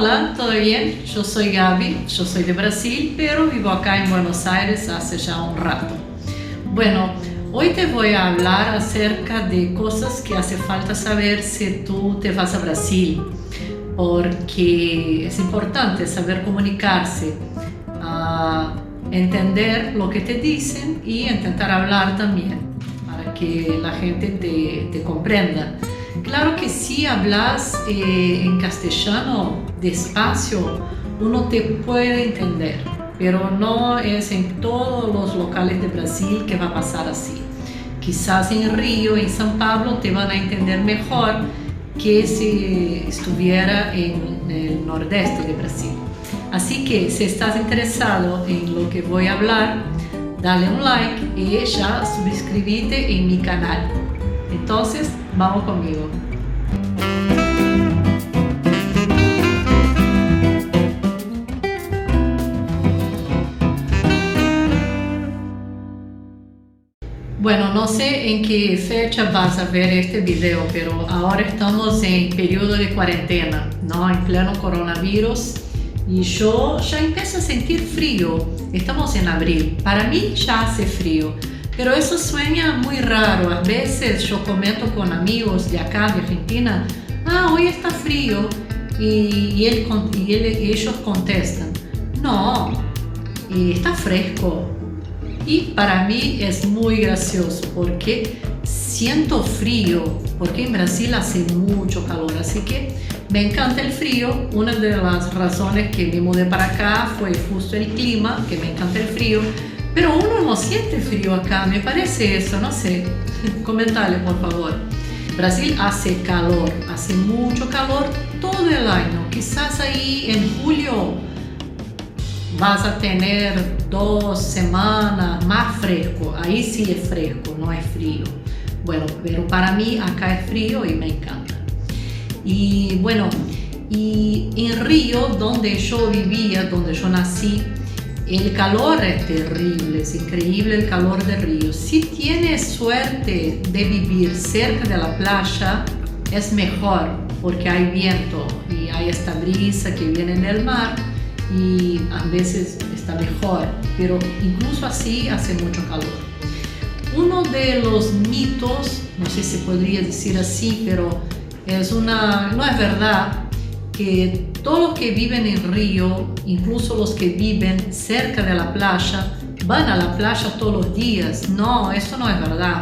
Hola, ¿todo bien? Yo soy Gaby, yo soy de Brasil, pero vivo acá en Buenos Aires hace ya un rato. Bueno, hoy te voy a hablar acerca de cosas que hace falta saber si tú te vas a Brasil, porque es importante saber comunicarse, entender lo que te dicen y intentar hablar también para que la gente te comprenda. Claro que si hablas en castellano despacio, uno te puede entender, pero no es en todos los locales de Brasil que va a pasar así. Quizás en Río, en São Paulo, te van a entender mejor que si estuviera en el nordeste de Brasil. Así que si estás interesado en lo que voy a hablar, dale un like y ya suscríbete en mi canal. Entonces, vamos conmigo. Bueno, no sé en qué fecha vas a ver este video, pero ahora estamos en periodo de cuarentena, ¿no? En pleno coronavirus. Y yo ya empiezo a sentir frío. Estamos en abril. Para mí ya hace frío. Pero eso suena muy raro. A veces yo comento con amigos de acá, de Argentina, hoy está frío. Y ellos contestan, no, está fresco. Y para mí es muy gracioso porque siento frío, porque en Brasil hace mucho calor, así que me encanta el frío. Una de las razones que me mudé para acá fue justo el clima, que me encanta el frío, pero uno no siente frío acá, me parece eso, no sé, comentale por favor. Brasil hace calor, hace mucho calor todo el año, quizás ahí en julio vas a tener 2 semanas más fresco, ahí sí es fresco, no es frío. Bueno, pero para mí acá es frío y me encanta. Y bueno, y en Río, donde yo vivía, donde yo nací, el calor es terrible, es increíble el calor de Río. Si tienes suerte de vivir cerca de la playa, es mejor, porque hay viento y hay esta brisa que viene del mar y a veces está mejor, pero incluso así hace mucho calor. Uno de los mitos, no sé si podría decir así, pero no es verdad que todos los que viven en Río, incluso los que viven cerca de la playa, van a la playa todos los días. No, eso no es verdad.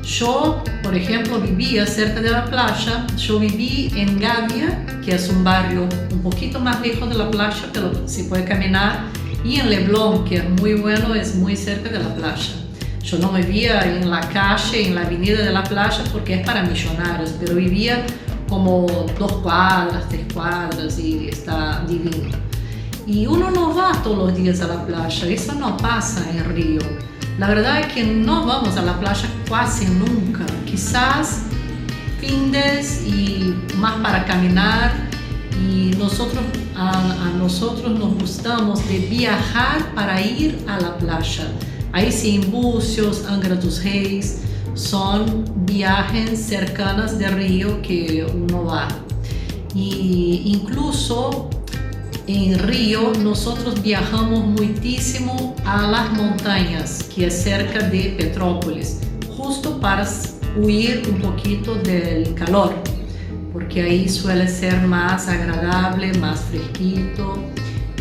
Yo, por ejemplo, vivía cerca de la playa. Yo viví en Gávea, que es un barrio un poquito más lejos de la playa, pero se puede caminar, y en Leblon, que es muy bueno, es muy cerca de la playa. Yo no vivía en la calle, en la avenida de la playa, porque es para millonarios, pero vivía como 2 cuadras, 3 cuadras, y está divino. Y uno no va todos los días a la playa, eso no pasa en Río. La verdad es que no vamos a la playa casi nunca, quizás fines y más para caminar. Y a nosotros nos gustamos de viajar para ir a la playa. Aí sim, Búzios, Angra dos Reis, son viajes cercanas de Río que uno va. Y incluso en Río nosotros viajamos muchísimo a las montañas, que es cerca de Petrópolis, justo para huir un poquito del calor, porque ahí suele ser más agradable, más fresquito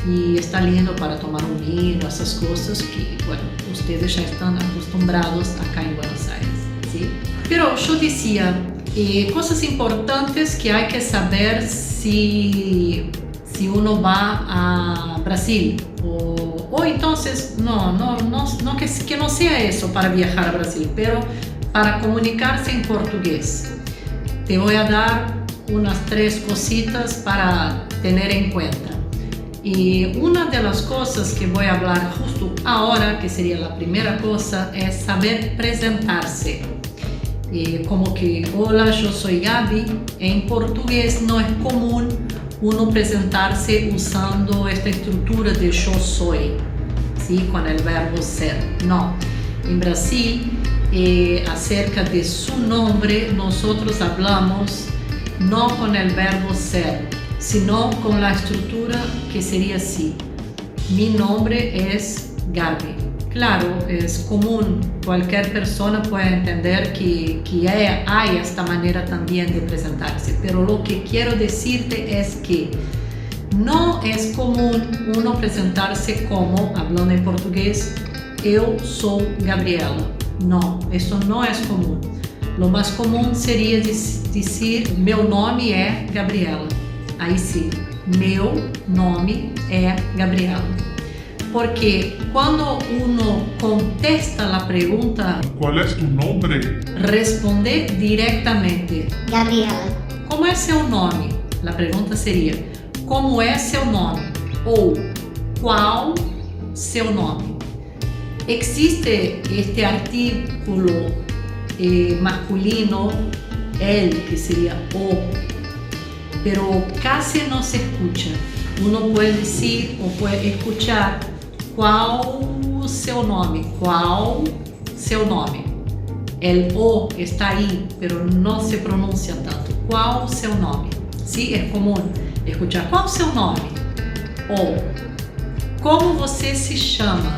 y está lindo para tomar un vino, esas cosas que, bueno, ustedes ya están acostumbrados acá en Buenos Aires, ¿sí? Pero yo decía, cosas importantes que hay que saber si uno va a Brasil, o entonces, que no sea eso para viajar a Brasil, pero para comunicarse en portugués. Te voy a dar unas 3 cositas para tener en cuenta. Y una de las cosas que voy a hablar justo ahora, que sería la primera cosa, es saber presentarse. Como que, hola, yo soy Gaby. En portugués no es común uno presentarse usando esta estructura de yo soy, ¿sí? Con el verbo ser. No. En Brasil, acerca de su nombre, nosotros hablamos no con el verbo ser, sino con la estructura que sería así. Mi nombre es Gaby. Claro, es común, cualquier persona puede entender que hay esta manera también de presentarse, pero lo que quiero decirte es que no es común uno presentarse como, hablando en portugués, eu sou Gabriela. No, eso no es común. Lo más común sería decir, meu nome é Gabriela. Aí sim, meu nome é Gabriela. Porque quando uno contesta la pregunta, ¿Cuál es tu nombre? responde directamente. Gabriela. Como é seu nome? A pergunta seria, como é seu nome? Ou, qual seu nome? Existe este artículo masculino, el, que seria o, pero casi no se escucha. Uno puede decir o puede escuchar qual seu nome, qual seu nome. El o está aí, pero no se pronuncia tanto. Qual seu nome? Sí, é comum escuchar qual seu nome. Ou como você se chama?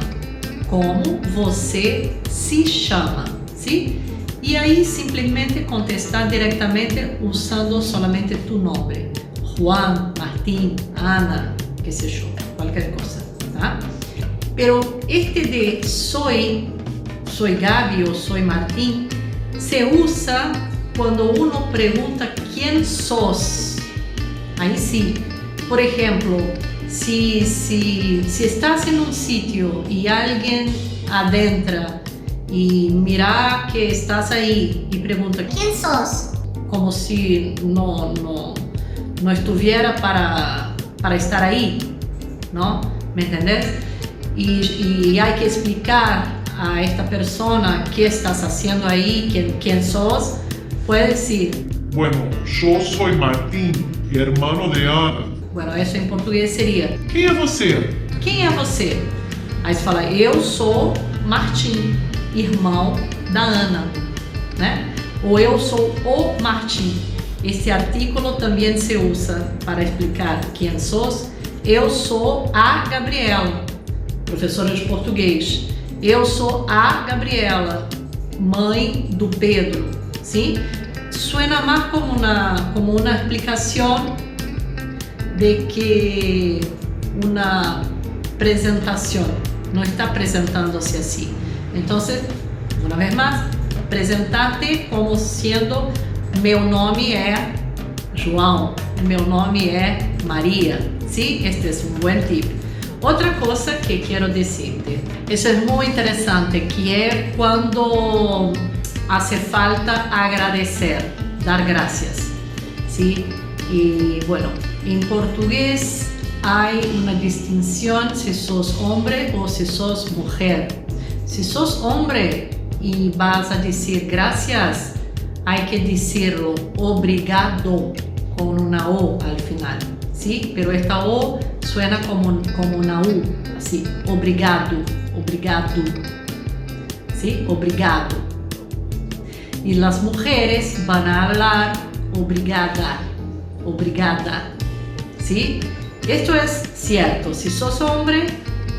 Como você se chama? ¿Sí? E aí simplesmente contestar diretamente usando solamente tu nome. Juan, Martín, Ana, qué sé yo, cualquier cosa, ¿tá? Pero este de soy Gaby o soy Martín, se usa cuando uno pregunta quién sos. Ahí sí. Por ejemplo, si estás en un sitio y alguien adentra y mira que estás ahí y pregunta ¿Quién sos? como si no estuviera para estar ahí, ¿no? ¿Me entendés? Y hay que explicar a esta persona qué estás haciendo ahí, quién sos. Puede decir, Bueno, yo soy Martín, hermano de Ana. bueno, eso en português seria, Quem é você? quem é você? Aí você fala, eu sou Martim, irmão da Ana, né? Ou eu sou o Martim. Esse artículo também se usa para explicar quem sos. Eu sou a Gabriela, professora de português. Eu sou a Gabriela, mãe do Pedro, sim? Suena más como una explicación de que una presentación, no está presentándose así. Entonces, una vez más, presentate como siendo meu nome é João, meu nome é Maria, ¿sí? Este es un buen tip. Otra cosa que quiero decirte, eso es muy interesante, que es cuando hace falta agradecer, dar gracias, ¿sí? Y bueno, en portugués hay una distinción si sos hombre o si sos mujer. Si sos hombre y vas a decir gracias, hay que decirlo obrigado con una O al final, ¿sí? Pero esta O suena como una U, así, obrigado, obrigado, ¿sí? Obrigado. Y las mujeres van a hablar obrigada, obrigada, ¿sí? Esto es cierto, si sos hombre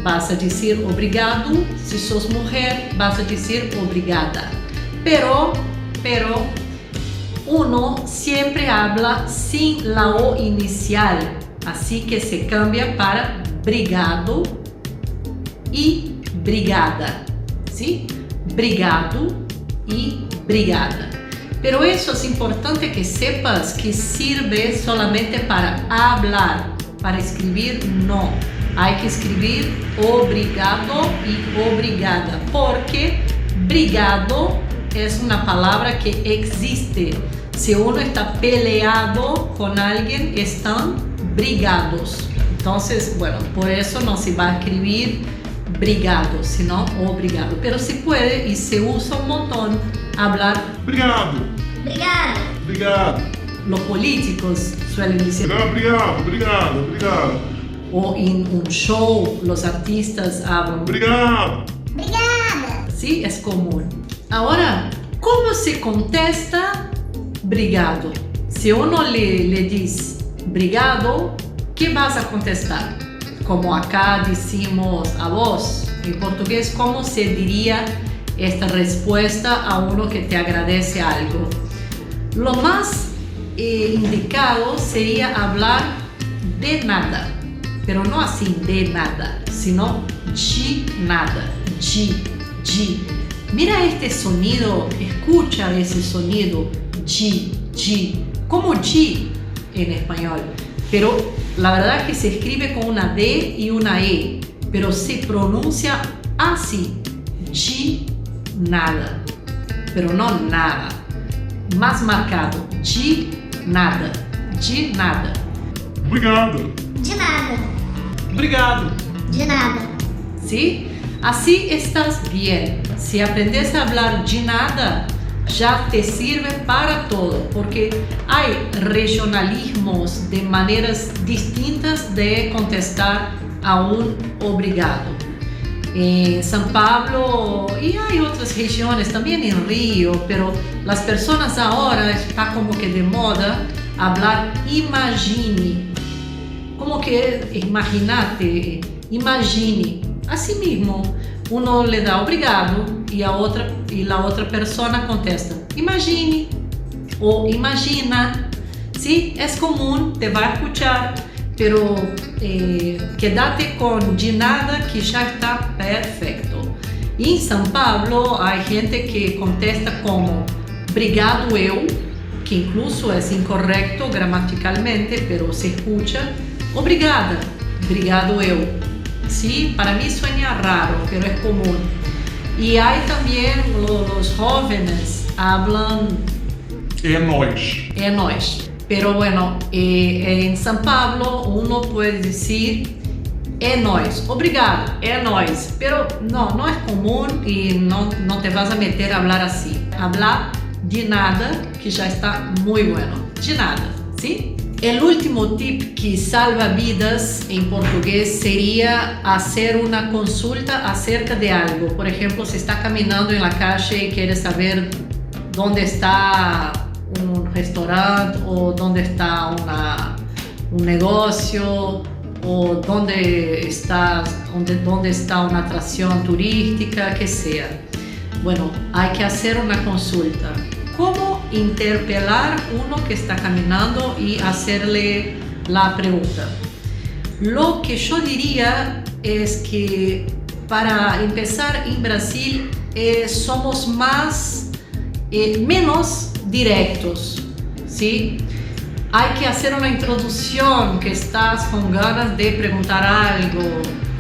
vas a decir obrigado, si sos mujer vas a decir obrigada, pero uno siempre habla sin la O inicial, así que se cambia para brigado y brigada, ¿sí? Brigado y brigada. Pero eso es importante que sepas que sirve solamente para hablar, para escribir no. Hay que escribir obrigado y obrigada, porque brigado es una palabra que existe. Si uno está peleado con alguien, están brigados. Entonces, bueno, por eso no se va a escribir brigado, sino obrigado. Pero se puede y se usa un montón hablar. Obrigado. Obrigada. Obrigado. Los políticos suelen decir. Obrigado, obrigado, obrigado. O en un show, los artistas hablan. Obrigado. Obrigada. Sí, es común. Ahora, ¿cómo se contesta brigado? Si uno le dice obrigado, ¿qué vas a contestar? Como acá decimos a vos, en portugués, ¿cómo se diría esta respuesta a uno que te agradece algo? Lo más indicado sería hablar de nada, pero no así de nada, sino de nada, de. Mira este sonido, escucha ese sonido, de, como de en español, pero la verdad que se escribe con una D y una E, pero se pronuncia así, de nada, pero no nada, más marcado, de nada, de nada. Obrigado. De nada. Obrigado. De nada. ¿Sí? Así estás bien. Si aprendes a hablar de nada, ya te sirve para todo, porque hay regionalismos de maneras distintas de contestar a un obrigado. En San Pablo y hay otras regiones, también en Río, pero las personas ahora está como que de moda hablar imagine, como que imagínate, imagine. Así mismo, uno le da obrigado y la otra persona contesta imagine o imagina. Sí, es común, te va a escuchar, pero quédate con de nada que ya está perfecto. Y en San Pablo hay gente que contesta como obrigado eu, que incluso es incorrecto gramaticalmente, pero se escucha obrigada, obrigado eu. Sí, para mí suena raro, pero es común. Y hay también los jóvenes hablan É nós. é nós. Pero bueno, en San Pablo uno puede decir é nós, obrigado, é nós. Pero no es común y no te vas a meter a hablar así. Hablar de nada, que ya está muy bueno. De nada, ¿sí? El último tip que salva vidas en portugués sería hacer una consulta acerca de algo. Por ejemplo, si está caminando en la calle y quiere saber dónde está un restaurante o dónde está un negocio o dónde está una atracción turística, que sea. Bueno, hay que hacer una consulta. ¿Cómo interpelar uno que está caminando y hacerle la pregunta? Lo que yo diría es que para empezar en Brasil somos menos directos, ¿sí? Hay que hacer una introducción, que estás con ganas de preguntar algo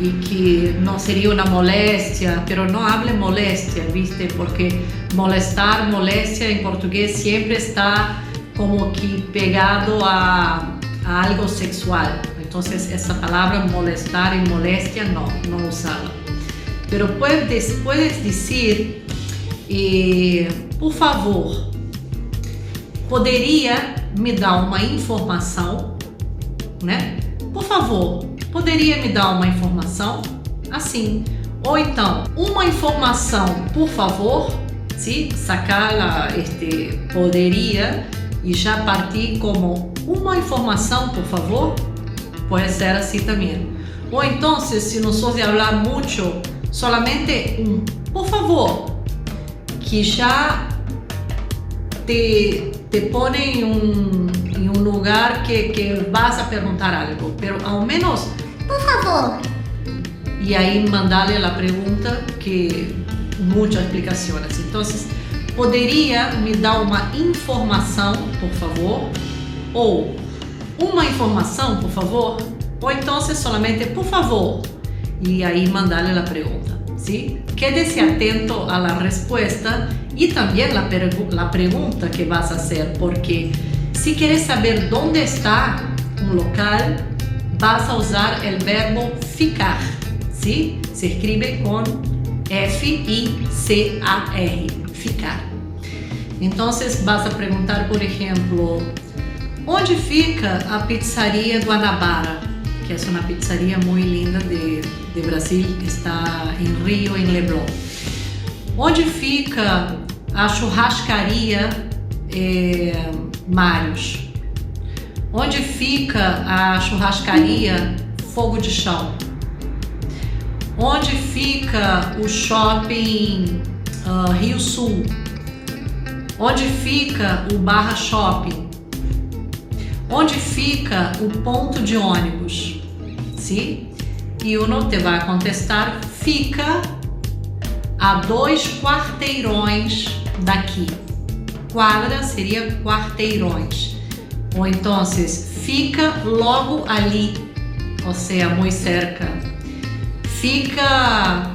y que no sería una molestia, pero no hable molestia, ¿viste? Porque molestia en portugués siempre está como que pegado a algo sexual. Entonces esa palabra molestar y molestia no usarla. Pero puedes decir, por favor, poderia me dar uma informação, né? Por favor, poderia me dar uma informação? Assim. Ou então, uma informação, por favor, ¿sí? Sacar poderia e já partir como uma informação, por favor. Pode ser assim também. Ou então, se não sos de falar muito, solamente um por favor, que já te pone en un lugar que vas a preguntar algo, pero al menos, Por favor. y ahí mandarle la pregunta, que muchas explicaciones. Entonces, ¿podría me dar una información, por favor? O una información, por favor? O entonces solamente, por favor, y ahí mandarle la pregunta, ¿sí? Quédese atento a la respuesta y también la pregunta que vas a hacer, porque si quieres saber dónde está un local, vas a usar el verbo ficar, ¿sí? Se escribe con F-I-C-A-R, ficar. Entonces vas a preguntar, por ejemplo, ¿onde fica a pizzaria Guanabara? Que es una pizzería muy linda de Brasil, está en Rio, en Leblon. Onde fica a churrascaria Mários? Onde fica a churrascaria Fogo de Chão? Onde fica o shopping Rio Sul? Onde fica o Barra Shopping? Onde fica o ponto de ônibus? Sim? E uno te vai contestar, fica a 2 quarteirões daqui. Quadra seria quarteirões. Ou então, fica logo ali, ou seja, muito cerca. Fica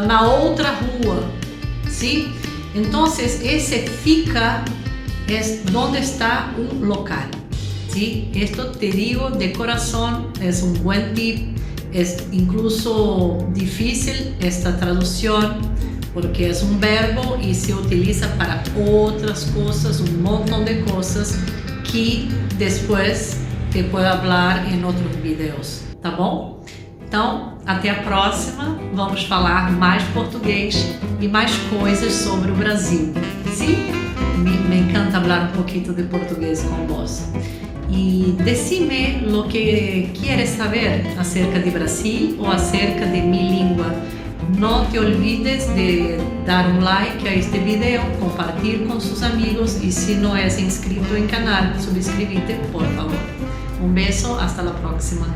na outra rua, sim? Então, esse fica é onde está um local, sim? Esto te digo de corazón, es un buen tip. Es incluso difícil esta traducción porque es un verbo y se utiliza para otras cosas, un montón de cosas que después te puedo hablar em outros vídeos, tá bom? Então, até a próxima, vamos falar mais português e mais coisas sobre o Brasil. Sim? Me encanta falar um pouquinho de português com vós. E decime lo que quieres saber acerca de Brasil ou acerca de mi língua. Não te olvides de dar um like a este video, compartilhar com seus amigos e se não és inscrito em canal, suscríbete, por favor. Um beijo, hasta la próxima.